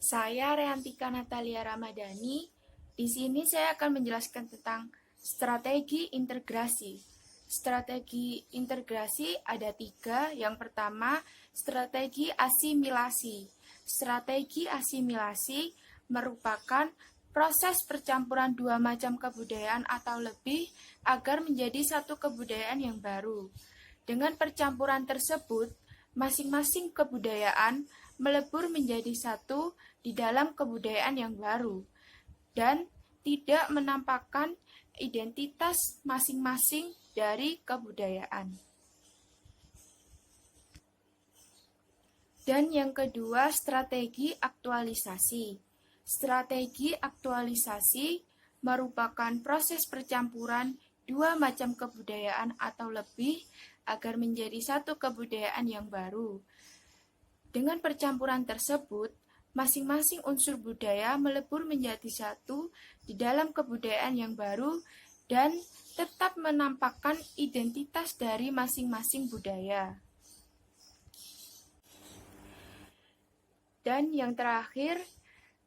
Saya Reantika Natalia Ramadhani. Di sini saya akan menjelaskan tentang strategi integrasi. Strategi integrasi ada 3. Yang pertama, strategi asimilasi. Strategi asimilasi merupakan proses percampuran 2 macam kebudayaan atau lebih agar menjadi satu kebudayaan yang baru. Dengan percampuran tersebut, masing-masing kebudayaan melebur menjadi satu di dalam kebudayaan yang baru dan tidak menampakkan identitas masing-masing dari kebudayaan. Dan yang kedua, strategi aktualisasi. Strategi aktualisasi merupakan proses percampuran 2 macam kebudayaan atau lebih agar menjadi satu kebudayaan yang baru. Dengan percampuran tersebut, masing-masing unsur budaya melebur menjadi satu di dalam kebudayaan yang baru dan tetap menampakkan identitas dari masing-masing budaya. Dan yang terakhir,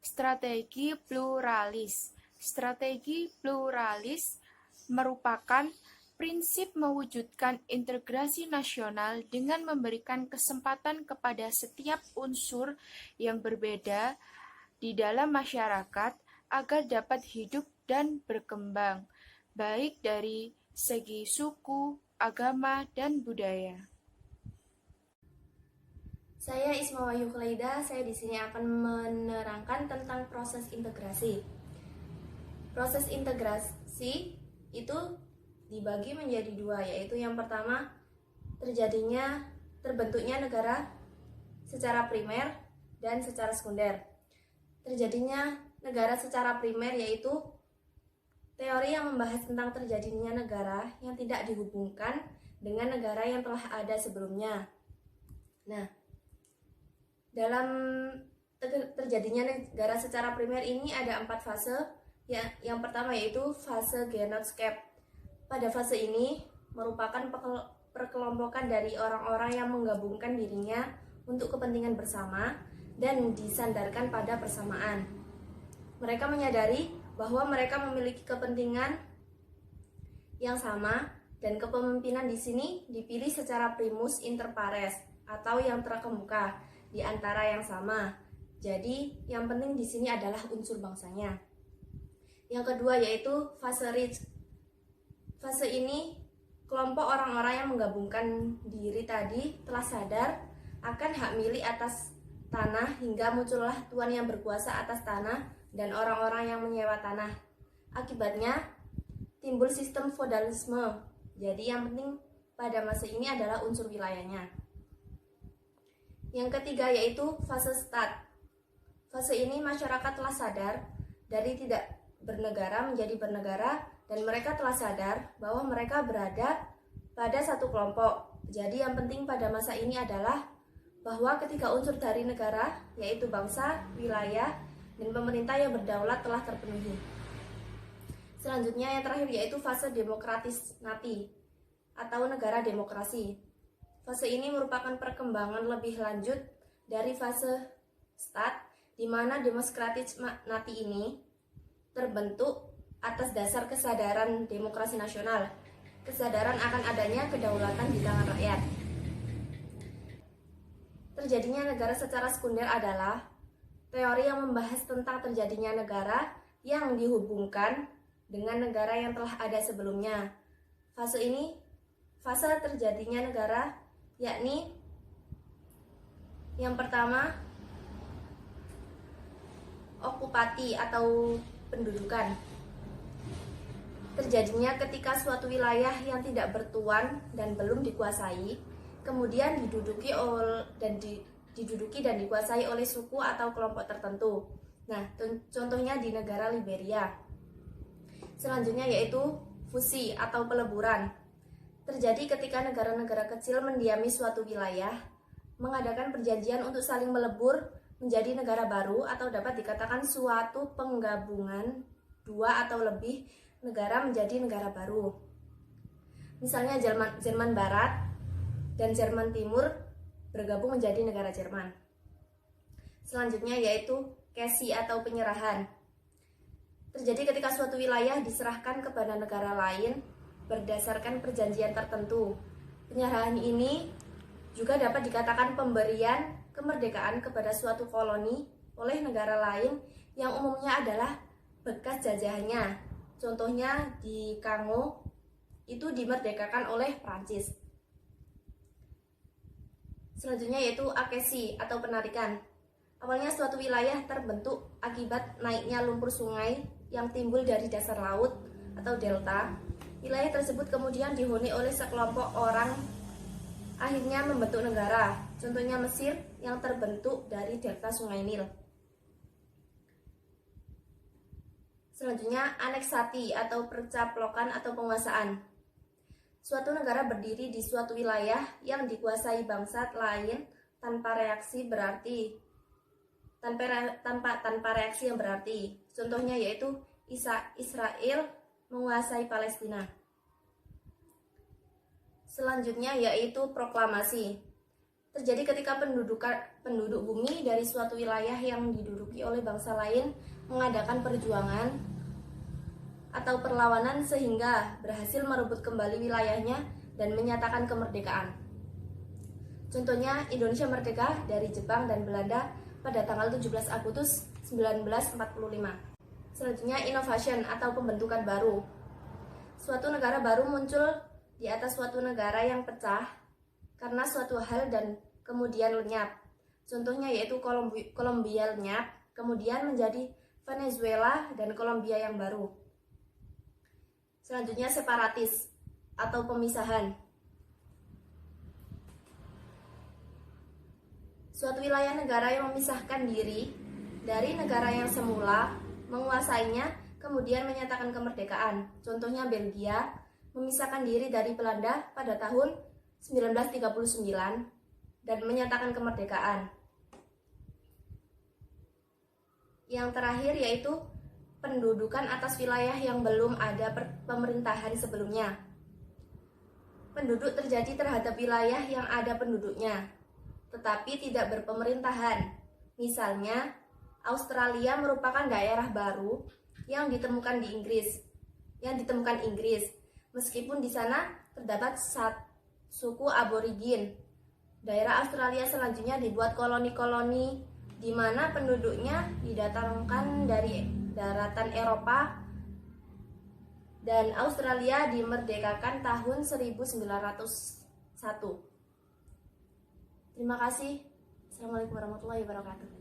strategi pluralis. Strategi pluralis merupakan prinsip mewujudkan integrasi nasional dengan memberikan kesempatan kepada setiap unsur yang berbeda di dalam masyarakat agar dapat hidup dan berkembang, baik dari segi suku, agama, dan budaya. Saya Isma Wahyu Khulaida. Saya di sini akan menerangkan tentang proses integrasi. Proses integrasi itu dibagi menjadi 2, yaitu yang pertama terbentuknya negara secara primer dan secara sekunder. Terjadinya negara secara primer yaitu teori yang membahas tentang terjadinya negara yang tidak dihubungkan dengan negara yang telah ada sebelumnya. Nah, dalam terjadinya negara secara primer ini ada 4 fase. Yang pertama yaitu fase genotype. Pada fase ini merupakan perkelompokan dari orang-orang yang menggabungkan dirinya untuk kepentingan bersama dan disandarkan pada persamaan. Mereka menyadari bahwa mereka memiliki kepentingan yang sama dan kepemimpinan di sini dipilih secara primus inter pares atau yang terkemuka di antara yang sama. Jadi, yang penting di sini adalah unsur bangsanya. Yang kedua yaitu fase ridge. Fase ini kelompok orang-orang yang menggabungkan diri tadi telah sadar akan hak milik atas tanah hingga muncullah tuan yang berkuasa atas tanah dan orang-orang yang menyewa tanah. Akibatnya timbul sistem feodalisme. Jadi yang penting pada masa ini adalah unsur wilayahnya. Yang ketiga yaitu fase stat. Fase ini masyarakat telah sadar dari tidak bernegara menjadi bernegara dan mereka telah sadar bahwa mereka berada pada satu kelompok. Jadi yang penting pada masa ini adalah bahwa ketika unsur dari negara yaitu bangsa, wilayah, dan pemerintah yang berdaulat telah terpenuhi. Selanjutnya yang terakhir yaitu fase demokratis nati atau negara demokrasi. Fase ini merupakan perkembangan lebih lanjut dari fase stat, di mana demokratis nati ini terbentuk atas dasar kesadaran demokrasi nasional, kesadaran akan adanya kedaulatan di tangan rakyat. Terjadinya negara secara sekunder adalah teori yang membahas tentang terjadinya negara yang dihubungkan dengan negara yang telah ada sebelumnya. Fase ini, fase terjadinya negara, yakni yang pertama, okupasi atau pendudukan. Terjadinya ketika suatu wilayah yang tidak bertuan dan belum dikuasai, kemudian diduduki dan dikuasai oleh suku atau kelompok tertentu. Nah, contohnya di negara Liberia. Selanjutnya yaitu fusi atau peleburan. Terjadi ketika negara-negara kecil mendiami suatu wilayah, mengadakan perjanjian untuk saling melebur menjadi negara baru atau dapat dikatakan suatu penggabungan 2 atau lebih negara menjadi negara baru. Misalnya Jerman Barat dan Jerman Timur bergabung menjadi negara Jerman. Selanjutnya yaitu cesi atau penyerahan. Terjadi ketika suatu wilayah diserahkan kepada negara lain berdasarkan perjanjian tertentu. Penyerahan ini juga dapat dikatakan pemberian kemerdekaan kepada suatu koloni oleh negara lain yang umumnya adalah bekas jajahannya. Contohnya di Kongo itu dimerdekakan oleh Prancis. Selanjutnya yaitu akesi atau penarikan. Awalnya suatu wilayah terbentuk akibat naiknya lumpur sungai yang timbul dari dasar laut atau delta. Wilayah tersebut kemudian dihuni oleh sekelompok orang, akhirnya membentuk negara. Contohnya Mesir yang terbentuk dari delta Sungai Nil. Selanjutnya aneksati atau percaplokan atau penguasaan. Suatu negara berdiri di suatu wilayah yang dikuasai bangsa lain tanpa reaksi yang berarti. Contohnya yaitu Israel menguasai Palestina. Selanjutnya yaitu proklamasi. Terjadi ketika penduduk bumi dari suatu wilayah yang diduduki oleh bangsa lain mengadakan perjuangan atau perlawanan sehingga berhasil merebut kembali wilayahnya dan menyatakan kemerdekaan. Contohnya Indonesia merdeka dari Jepang dan Belanda pada tanggal 17 Agustus 1945. Selanjutnya innovation atau pembentukan baru. Suatu negara baru muncul di atas suatu negara yang pecah karena suatu hal dan kemudian lenyap. Contohnya yaitu Kolombia lenyap, kemudian menjadi Venezuela dan Kolombia yang baru. Selanjutnya separatis atau pemisahan. Suatu wilayah negara yang memisahkan diri dari negara yang semula menguasainya kemudian menyatakan kemerdekaan. Contohnya Belgia memisahkan diri dari Belanda pada tahun 1939 dan menyatakan kemerdekaan. Yang terakhir yaitu pendudukan atas wilayah yang belum ada pemerintahan sebelumnya. Penduduk terjadi terhadap wilayah yang ada penduduknya, tetapi tidak berpemerintahan. Misalnya, Australia merupakan daerah baru yang ditemukan Inggris, meskipun di sana terdapat suku aborigin. Daerah Australia selanjutnya dibuat koloni-koloni di mana penduduknya didatangkan dari daratan Eropa dan Australia dimerdekakan tahun 1901. Terima kasih. Assalamualaikum warahmatullahi wabarakatuh.